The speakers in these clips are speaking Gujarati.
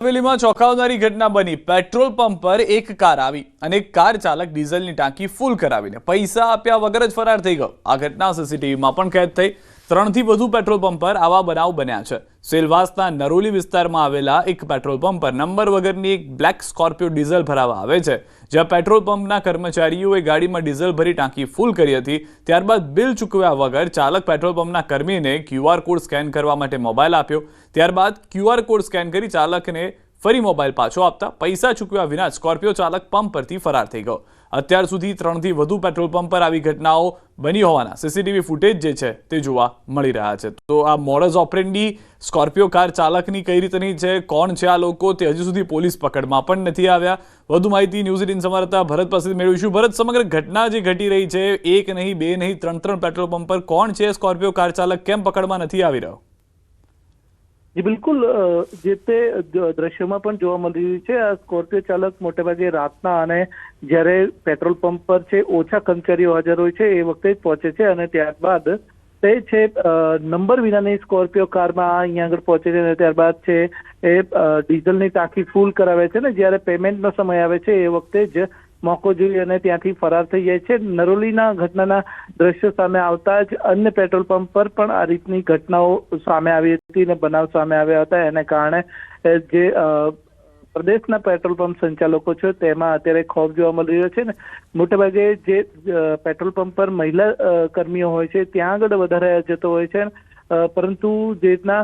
અમરેલીમાં ચોંકાવનારી ઘટના બની। પેટ્રોલ પંપ પર એક કાર આવી અને કાર ચાલક ડીઝલની ટાંકી ફૂલ કરાવીને પૈસા આપ્યા વગર જ ફરાર થઈ ગયો। આ ઘટના સીસીટીવીમાં પણ કેદ થઈ। 3 થી વધુ પેટ્રોલ પંપ પર આવા બનાવ બન્યા છે। સેલવાસના નરોલી વિસ્તારમાં આવેલા એક પેટ્રોલ પંપ પર નંબર વગરની એક બ્લેક સ્કોર્પિયો ડીઝલ ભરાવા આવે છે, જ્યાં પેટ્રોલ પંપના કર્મચારીઓએ ગાડીમાં ડીઝલ ભરી ટાંકી ફૂલ કરી હતી। ત્યારબાદ બિલ ચૂકવ્યા વગર ચાલક પેટ્રોલ પંપના કર્મીને ક્યુઆર કોડ સ્કેન કરવા માટે મોબાઈલ આપ્યો। ત્યારબાદ ક્યુઆર કોડ સ્કેન કરી ચાલકને ફરી મોબાઈલ પાછો આપતા પૈસા ચૂકવ્યા વિના સ્કોર્પિયો ચાલક પંપ પરથી ફરાર થઈ ગયો। અત્યાર સુધી 3 થી વધુ પેટ્રોલ પંપ પર આવી ઘટનાઓ બની હોવાના સીસીટીવી ફૂટેજ જે છે તે જોવા મળી રહ્યા છે। તો આ મોડસ ઓપરેન્ડી સ્કોર્પિયો કાર ચાલકની કઈ રીતની છે, કોણ છે આ લોકો, તે હજી સુધી પોલીસ પકડમાં પણ નથી આવ્યા। વધુ માહિતી ન્યૂઝ 18 સંવાદદાતા ભરત પાસેથી મેળવીશું। ભરત, સમગ્ર ઘટના જે ઘટી રહી છે, એક નહીં, બે નહીં, 3 પેટ્રોલ પંપ પર કોણ છે સ્કોર્પિયો કાર ચાલક, કેમ પકડમાં નથી આવી રહ્યો? जी बिल्कुल, जे ते દ્રશ્યમાં પણ જોવા મળી રહ્યું છે। આ સ્કોર્પિયો ચાલક મોટેભાગે રાતના અને જ્યારે પેટ્રોલ પંપ પર છે ઓછા કર્મચારીઓ હાજર હોય છે એ વખતે જ પહોંચે છે અને ત્યારબાદ તે છે નંબર વિનાની સ્કોર્પિયો કારમાં અહીંયા આગળ પહોંચે છે અને ત્યારબાદ છે એ ડીઝલની ટાંકી ફૂલ કરાવે છે ને જ્યારે પેમેન્ટનો સમય આવે છે એ વખતે જ મોકો જોઈ અને ત્યાંથી ફરાર થઈ જાય છે। નરોલીના ઘટનાના દ્રશ્યો સામે આવતા જ અન્ય પેટ્રોલ પંપ પર પણ આ રીતની ઘટનાઓ સામે આવી હતી અને બનાવ સામે આવ્યા હતા। એને કારણે જે પ્રદેશના પેટ્રોલ પંપ સંચાલકો છે તેમાં અત્યારે ખોફ જોવા મળી રહ્યો છે ને મોટેભાગે જે પેટ્રોલ પંપ પર મહિલા કર્મીઓ હોય છે ત્યાં આગળ વધારે જતો હોય છે, પરંતુ જે રીતના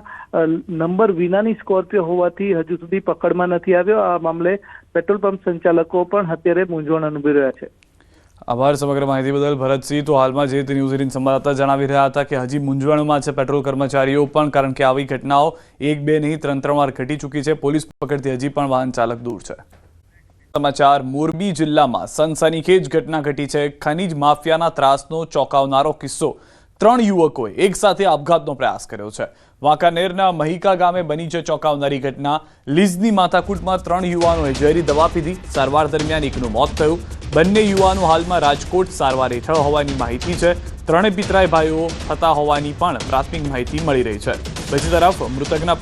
નંબર વિનાની સ્કોર્પિયો હોવાથી હજુ સુધી પકડમાં નથી આવ્યો। આ મામલે પેટ્રોલ પંપ સંચાલકો પણ અત્યારે મૂંઝવણ અનુભવી રહ્યા છે। આભાર સમગ્ર માહિતી બદલ ભરતસિંહ। તો હાલમાં જે ન્યૂઝ 18 સંવાદદાતા જણાવી રહ્યા હતા કે હજી મૂંઝવણમાં છે પેટ્રોલ કર્મચારીઓ પણ, કારણ કે આવી ઘટનાઓ 1, 2 નહીં 3 વાર ઘટી ચૂકી છે। પોલીસ પકડથી હજી પણ વાહન ચાલક દૂર છે। સમાચાર, મોરબી જિલ્લામાં સનસનીખેજ ઘટના ઘટી છે। ખનીજ માફિયાના ત્રાસનો ચોંકાવનારો કિસ્સો। 3 યુવકોએ એક સાથે આપઘાતનો પ્રયાસ કર્યો છે। વાંકાનેરના મહિકા ગામે બની છે ચોંકાવનારી ઘટના। લીઝની માથાકૂટમાં 3 યુવાનોએ ઝેરી દવા પીધી। સારવાર દરમિયાન એકનું મોત થયું। બંને યુવાનો હાલમાં રાજકોટ સારવાર હેઠળ હોવાની માહિતી છે। 3 પિતરાઈ ભાઈઓ થતા હોવાની પણ પ્રાથમિક માહિતી મળી રહી છે। બીજી તરફ મૃતકના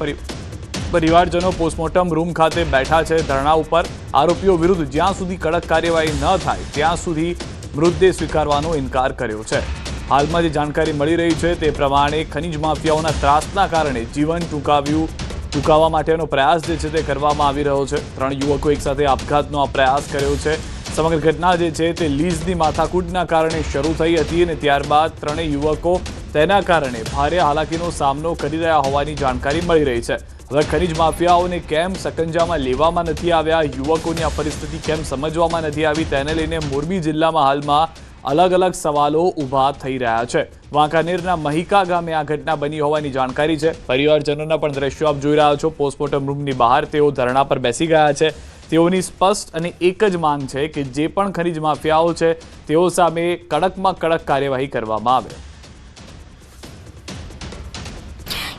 પરિવારજનો પોસ્ટમોર્ટમ રૂમ ખાતે બેઠા છે ધરણા ઉપર। આરોપીઓ વિરુદ્ધ જ્યાં સુધી કડક કાર્યવાહી ન થાય ત્યાં સુધી મૃતદેહ સ્વીકારવાનો ઇનકાર કર્યો છે। હાલમાં જે જાણકારી મળી રહી છે તે પ્રમાણે ખનીજ માફિયાઓના ત્રાસના કારણે જીવન ટૂંકાવવા માટેનો પ્રયાસ જે છે તે કરવામાં આવી રહ્યો છે। 3 યુવકો એકસાથે આપઘાતનો આ પ્રયાસ કર્યો છે। સમગ્ર ઘટના જે છે તે લીઝની માથાકૂટના કારણે શરૂ થઈ હતી અને ત્યારબાદ 3 યુવકો તેના કારણે ભારે હાલાકીનો સામનો કરી રહ્યા હોવાની જાણકારી મળી રહી છે। હવે ખનીજ માફિયાઓને કેમ સકંજામાં લેવામાં નથી આવ્યા, યુવકોની આ પરિસ્થિતિ કેમ સમજવામાં નથી આવી, તેને લઈને મોરબી જિલ્લામાં હાલમાં અલગ અલગ સવાલો ઊભા થઈ રહ્યા છે। વાંકાનેરના મહિકા ગામે આ ઘટના બની હોવાની જાણકારી છે। પરિવારજનોના પણ દ્રશ્યો આપ જોઈ રહ્યા છો। પોસ્ટમોર્ટમ રૂમની બહાર તેઓ ધરણા પર બેસી ગયા છે। તેઓની સ્પષ્ટ અને એક જ માંગ છે કે જે પણ ખનીજ માફિયાઓ છે તેઓ સામે કડકમાં કડક કાર્યવાહી કરવામાં આવે।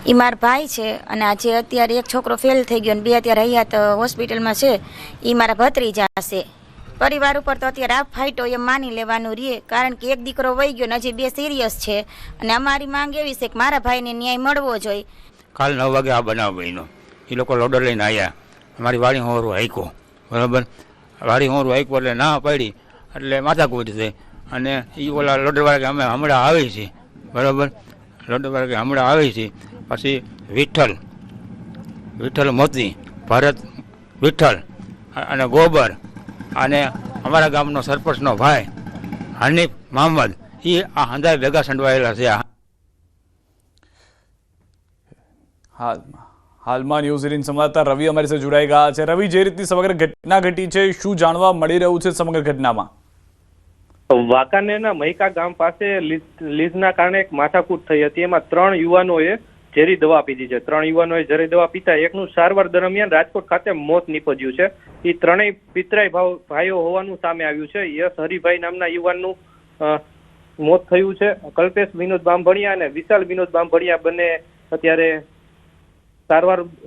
એ મારા ભાઈ છે અને આજે અત્યારે એક છોકરો ફેલ થઈ ગયો અને 2 અત્યારે હયાત હોસ્પિટલમાં છે। એ મારા ભત્રીજા છે। પરિવાર ઉપર તો અત્યારે આ ફાઇટો એમ માની લેવાનું રહે, કારણ કે એક દીકરો વહી ગયો ને હજી 2 સિરિયસ છે અને અમારી માંગ એવી છે કે મારા ભાઈને ન્યાય મળવો જોઈએ। કાલ 9 વાગે આ બનાવ બન્યો। એ લોકો લોડર લઈને આવ્યા, અમારી વાડી હોરું હાઈકો, બરાબર, વાડી હોરું હાઈકો એટલે ના પાડી એટલે માથાકૂટ છે અને એ ઓલા લોડરવાળા કે અમે હમણાં આવી છીએ, બરાબર, લોડરવાળા કે હમણાં આવી છીએ। પછી વિઠ્ઠલ મોતી, ભરત વિઠ્ઠલ અને ગોબર અને અમારા ગામનો સરપંચનો ભાઈ હનીફ મહંમદ, એ આ હંધાય ભેગા સંડવાયેલા છે। હાલમાં ન્યૂઝ 18 સંવાદદાતા રવિ અમારી સાથે જોડાઈ ગયા છે। રવિ, જે રીતની સમગ્ર ઘટના ઘટી છે, શું જાણવા મળી રહ્યું છે સમગ્ર ઘટનામાં? વાંકાનેરના મહિકા ગામ પાસે લીઝના કારણે એક માથાકૂટ થઈ હતી। એમાં 3 યુવાનોએ ઝેરી દવા પીધી છે। 3 યુવાનોએ ઝેરી દવા પીતા એકનું સારવાર દરમિયાન રાજકોટ ખાતે મોત નીપજ્યું છે। એ 3 પિતરાઈ ભાઈઓ હોવાનું સામે આવ્યું છે। યશ હરિભાઈ નામના યુવાનનું મોત થયું છે। કલ્પેશ વિનોદ બાંભણિયા અને વિશાલ વિનોદ બાંભણિયા બંને અત્યારે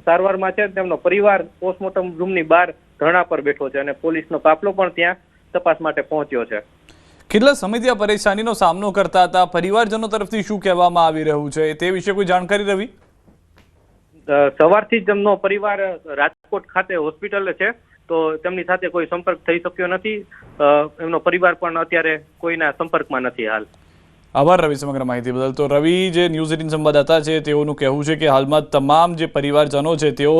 સારવારમાં છે। તેમનો પરિવાર પોસ્ટમોર્ટમ રૂમની બહાર ધરણા પર બેઠો છે અને પોલીસનો કાફલો પણ ત્યાં તપાસ માટે પહોંચ્યો છે। કેટલા સમયથી આ પરેશાનીનો સામનો કરતા હતા, પરિવારજનો તરફથી શું કહેવામાં આવી રહ્યું છે તે વિશે કોઈ જાણકારી રવિ? સવારથી જ તેમનો પરિવાર રાજકોટ ખાતે હોસ્પિટલે છે, તો તેમની સાથે કોઈ સંપર્ક થઈ શક્યો નથી. એમનો પરિવાર પણ અત્યારે કોઈના સંપર્કમાં નથી હાલ. આભાર રવિ સમગ્ર માહિતી બદલ. તો રવિ જે ન્યૂઝ 18 સંવાદદાતા છે તેઓનું કહેવું છે કે હાલમાં તમામ જે પરિવારજનો છે તેઓ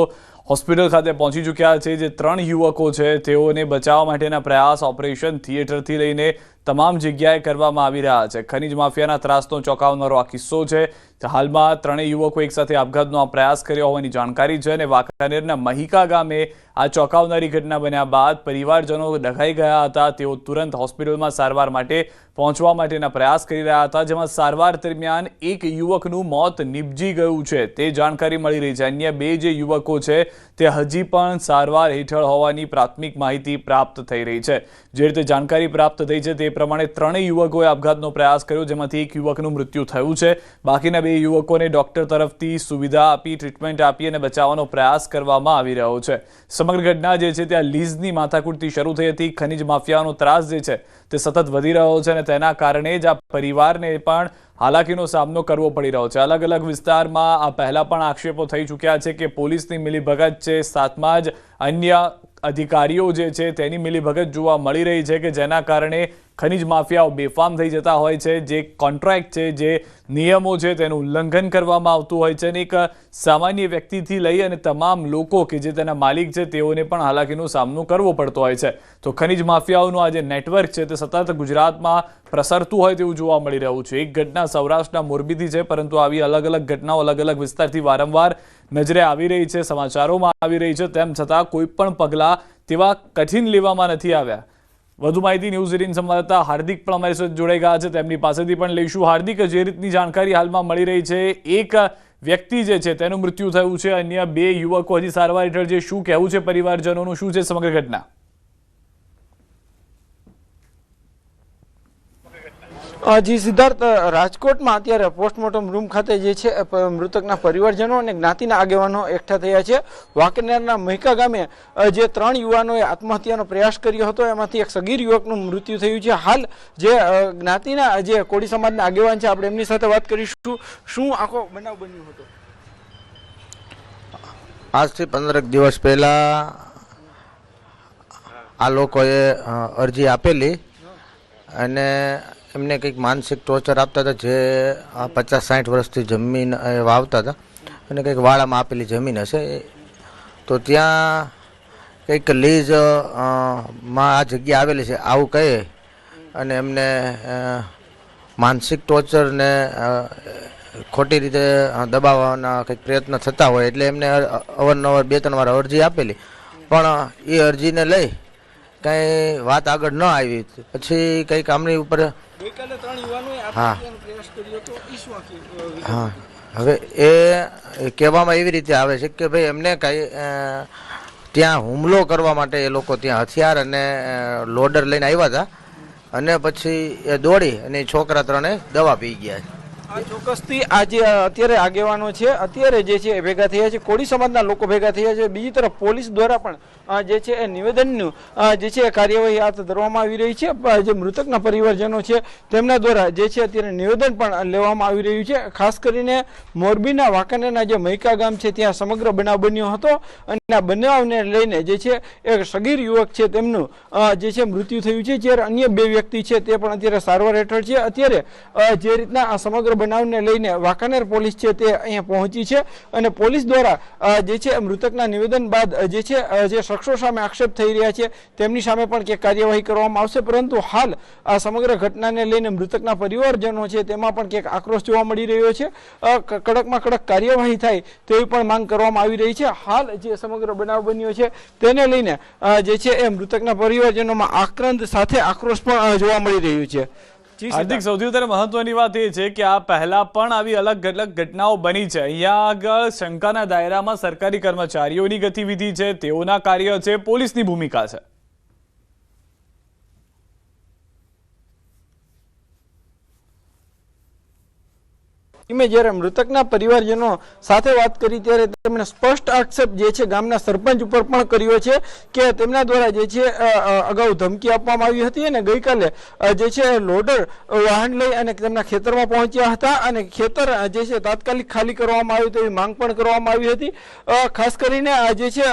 હોસ્પિટલ ખાતે પહોંચી ચૂક્યા છે. જે 3 યુવકો છે તેઓને બચાવવા માટેના પ્રયાસ ઓપરેશન થિયેટરથી લઈને તમામ જગ્યાએ કરવામાં આવી રહ્યા છે. ખનીજ માફિયાના ત્રાસનો ચોંકાવનારો આ કિસ્સો છે. હાલમાં 3 યુવકો એકસાથે આપઘાતનો આ પ્રયાસ કર્યો હોવાની જાણકારી છે અને વાંકાનેરના મહિકા ગામે આ ચોંકાવનારી ઘટના બન્યા બાદ પરિવારજનો ડઘાઈ ગયા હતા. તેઓ તુરંત હોસ્પિટલમાં સારવાર માટે પહોંચવા માટેના પ્રયાસ કરી રહ્યા હતા, જેમાં સારવાર દરમિયાન એક યુવકનું મોત નિપજી ગયું છે તે જાણકારી મળી રહી છે. અન્ય 2 જે યુવકો છે તે હજી પણ સારવાર હેઠળ હોવાની પ્રાથમિક માહિતી પ્રાપ્ત થઈ રહી છે. જે રીતે જાણકારી પ્રાપ્ત થઈ છે તે પ્રમાણે 3 યુવકોએ આપઘાતનો પ્રયાસ કર્યો, જેમાંથી એક યુવકનું મૃત્યુ થયું છે. બાકીના 2 યુવકોને ડોક્ટર તરફથી સુવિધા આપી ટ્રીટમેન્ટ આપી અને બચાવવાનો પ્રયાસ કરવામાં આવી રહ્યો છે. સમગ્ર ઘટના જે છે ત્યાં લીઝની માથાકૂટથી શરૂ થઈ હતી. ખનીજ માફિયાનો ત્રાસ જે છે તે સતત વધી રહ્યો છે અને તેના કારણે જ આ પરિવારને પણ હાલાકીનો સામનો કરવો પડી રહ્યો છે. અલગ અલગ વિસ્તારમાં આ પહેલા પણ આક્ષેપો થઈ ચૂક્યા છે કે પોલીસની મિલીભગત છે, સાથમાં જ અન્ય અધિકારીઓ જે છે તેની મિલીભગત જોવા મળી રહી છે કે જેના કારણે ખનીજ માફિયાઓ બેફામ થઈ જતા હોય છે. જે કોન્ટ્રાક્ટ છે, જે નિયમો છે તેનું ઉલ્લંઘન કરવામાં આવતું હોય છે અને એક સામાન્ય વ્યક્તિથી લઈ અને તમામ લોકો કે જે તેના માલિક છે તેઓને પણ હાલાકીનો સામનો કરવો પડતો હોય છે. તો ખનીજ માફિયાઓનું આ જે નેટવર્ક છે તે સતત ગુજરાતમાં પ્રસરતું હોય તેવું જોવા મળી રહ્યું છે. એક ઘટના સૌરાષ્ટ્રના મોરબીથી છે, પરંતુ આવી અલગ અલગ ઘટનાઓ અલગ અલગ વિસ્તારથી વારંવાર નજરે આવી રહી છે, સમાચારોમાં આવી રહી છે. તેમ છતાં કોઈ પણ પગલાં તેવા કઠિન લેવામાં નથી આવ્યા. વધુ માહિતી ન્યૂઝ 18 સંવાદદાતા હાર્દિક પણ અમારી સાથે જોડાઈ ગયા છે, તેમની પાસેથી પણ લઈશું. હાર્દિક, જે રીતની જાણકારી હાલમાં મળી રહી છે, એક વ્યક્તિ જે છે તેનું મૃત્યુ થયું છે, અન્ય 2 યુવકો હજી સારવાર હેઠળ છે. શું કહેવું છે પરિવારજનોનું, શું છે સમગ્ર ઘટના? જી સિદ્ધાર્થ, રાજકોટમાં અત્યારે પોસ્ટમોર્ટમ રૂમ ખાતે જે છે મૃતકના પરિવારજનો અને જ્ઞાતિના આગેવાનો એકઠા થયા છે. વાંકાનેરના મહિકા ગામે જે 3 યુવાનોએ આત્મહત્યાનો પ્રયાસ કર્યો હતો એમાંથી એક સગીર યુવકનું મૃત્યુ થયું છે. હાલ જે જ્ઞાતિના જે કોળી સમાજના આગેવાન છે આપણે એમની સાથે વાત કરીશું. શું આખો બનાવ બન્યો હતો? આજથી 15 દિવસ પહેલા આ લોકોએ અરજી આપેલી અને એમને કંઈક માનસિક ટોર્ચર આપતા હતા. જે 50-60 વર્ષથી જમીન વાવતા હતા અને કંઈક વાડામાં આપેલી જમીન હશે, તો ત્યાં કંઈક લીઝ માં આ જગ્યા આવેલી છે આવું કહે અને એમને માનસિક ટોર્ચરને ખોટી રીતે દબાવવાના કંઈક પ્રયત્ન થતા હોય એટલે એમને અવારનવાર 2-3 વાર અરજી આપેલી, પણ એ અરજીને લઈ કંઈ વાત આગળ ન આવી. પછી કંઈક આમની ઉપર હા હવે એ કહેવામાં એવી રીતે આવે છે કે ભાઈ એમને કંઈ ત્યાં હુમલો કરવા માટે એ લોકો ત્યાં હથિયાર અને લોડર લઈને આવ્યા હતા અને પછી એ દોડી અને છોકરા 3 દવા પી ગયા. ચોક્કસથી આ જે અત્યારે આગેવાનો છે અત્યારે જે છે એ ભેગા થયા છે, કોળી સમાજના લોકો ભેગા થયા છે. બીજી તરફ પોલીસ દ્વારા પણ જે છે એ નિવેદનનું જે છે કાર્યવાહી હાથ ધરવામાં આવી રહી છે. જે મૃતકના પરિવારજનો છે તેમના દ્વારા જે છે અત્યારે નિવેદન પણ લેવામાં આવી રહ્યું છે. ખાસ કરીને મોરબીના વાંકાનેરના જે મહિકા ગામ છે ત્યાં સમગ્ર બનાવ બન્યો હતો અને આ બનાવને લઈને જે છે એક સગીર યુવક છે તેમનું જે છે મૃત્યુ થયું છે, જ્યારે અન્ય 2 વ્યક્તિ છે તે પણ અત્યારે સારવાર હેઠળ છે. અત્યારે જે રીતના આ સમગ્ર બનાવને લઈને વાંકાનેર પોલીસ છે તે અહીંયા પહોંચી છે અને પોલીસ દ્વારા જે છે મૃતકના નિવેદન બાદ જે છે જે શખ્સો સામે આક્ષેપ થઈ રહ્યા છે તેમની સામે પણ કે કાર્યવાહી કરવામાં આવશે. પરંતુ હાલ આ સમગ્ર ઘટનાને લઈને મૃતકના પરિવારજનો છે તેમાં પણ ક્યાંક આક્રોશ જોવા મળી રહ્યો છે. કડકમાં કડક કાર્યવાહી થાય તેવી પણ માંગ કરવામાં આવી રહી છે. હાલ જે સમગ્ર બનાવ બન્યો છે તેને લઈને જે છે એ મૃતકના પરિવારજનોમાં આક્રંદ સાથે આક્રોશ પણ જોવા મળી રહ્યું છે. હાર્દિક, સૌથી વધારે મહત્વની વાત એ છે કે આ પહેલા પણ આવી અલગ અલગ ઘટનાઓ બની છે. અહીંયા આગળ શંકાના દાયરામાં સરકારી કર્મચારીઓની ગતિવિધિ છે, તેઓના કાર્ય છે, પોલીસની ભૂમિકા છે. ટીમે જ્યારે મૃતકના પરિવારજનો સાથે વાત કરી ત્યારે તેમણે સ્પષ્ટ આક્ષેપ જે છે ગામના સરપંચ ઉપર પણ કર્યો છે કે તેમના દ્વારા જે છે અગાઉ ધમકી આપવામાં આવી હતી અને ગઈકાલે જે છે લોડર વાહન લઈ અને તેમના ખેતરમાં પહોંચ્યા હતા અને ખેતર જે છે તાત્કાલિક ખાલી કરવામાં આવ્યું તેવી માંગ પણ કરવામાં આવી હતી। ખાસ કરીને આ જે છે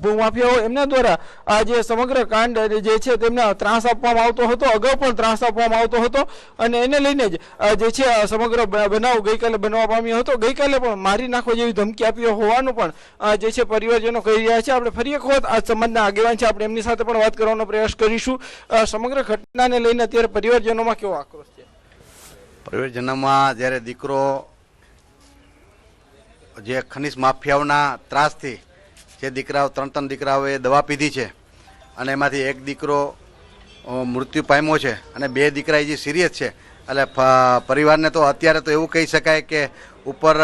ભૂમાફિયાઓ એમના દ્વારા આ જે સમગ્ર કાંડ જે છે તેમને ત્રાસ આપવામાં આવતો હતો, અગાઉ પણ ત્રાસ આપવામાં આવતો હતો અને એને લઈને જ જે છે સમગ્ર બનાવ ગઈકાલે બનવા પામ્યો હતો। ગઈકાલે પણ મારી નાખવા જેવી ધમકી આપી હોવાનું પણ જે છે પરિવારજનો કહી રહ્યા છે। આપણે ફરી એક વખત આ સંબંધના આગેવાન છે, આપણે એમની સાથે પણ વાત કરવાનો પ્રયાસ કરીશું। સમગ્ર ઘટનાને લઈને અત્યારે પરિવારજનોમાં કેવો આક્રોશ છે? પરિવારજનોમાં જ્યારે દીકરો જે ખનીજ માફિયાઓના ત્રાસથી જે દીકરાઓ ત્રણ દીકરાઓએ દવા પીધી છે અને એમાંથી એક દીકરો મૃત્યુ પામ્યો છે અને બે દીકરા જે સિરિયસ છે, એટલે પરિવારને તો અત્યારે તો એવું કહી શકાય કે ઉપર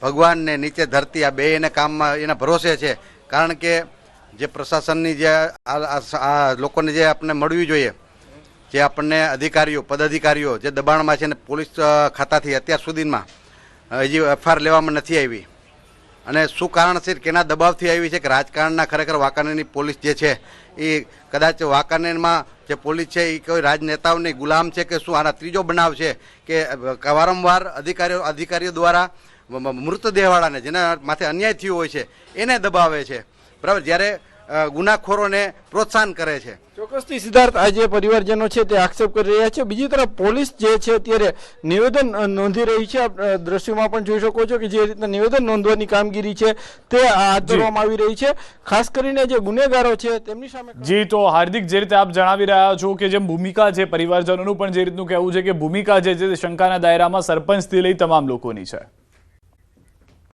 ભગવાન ને નીચે ધરતી, આ બે એને કામમાં એના ભરોસે છે। કારણ કે જે પ્રશાસનની જે આ લોકોને જે આપણને મળવી જોઈએ, જે આપણને અધિકારીઓ પદાધિકારીઓ જે દબાણમાં છે ને પોલીસ ખાતાથી અત્યાર સુધીમાં હજી એફઆઈઆર લેવામાં નથી આવી અને શું કારણ છે, કેના દબાવથી આવી છે કે રાજકારણના ખરેખર વાંકાનેરની પોલીસ જે છે એ કદાચ વાંકાનેરમાં જે પોલીસ છે એ કોઈ રાજનેતાઓની ગુલામ છે કે શું? આના ત્રીજો બનાવ છે કે વારંવાર અધિકારીઓ દ્વારા મૃતદેહવાળાને જેના માથે અન્યાય થયો હોય છે એને દબાવે છે, બરાબર, જ્યારે ગુનાખોરોને પ્રોત્સાહન કરે છે। ચોક્કસથી સિદ્ધાર્થ, આ જે પરિવારજનો છે તે આક્ષેપ કરી રહ્યા છે। બીજી તરફ પોલીસ જે છે અત્યારે નિવેદન નોંધી રહી છે। આપ દ્રશ્યોમાં પણ જોઈ શકો છો કે જે રીતના નિવેદન નોંધવાની કામગીરી છે તે હાથ ધરવામાં આવી રહી છે, ખાસ કરીને જે ગુનેગારો છે તેમની સામે। જી, તો હાર્દિક, જે રીતે આપ જણાવી રહ્યા છો કે જેમ ભૂમિકા છે પરિવારજનોનું પણ જે રીતનું કહેવું છે કે ભૂમિકા જે છે શંકાના દાયરામાં સરપંચથી લઈ તમામ લોકોની છે।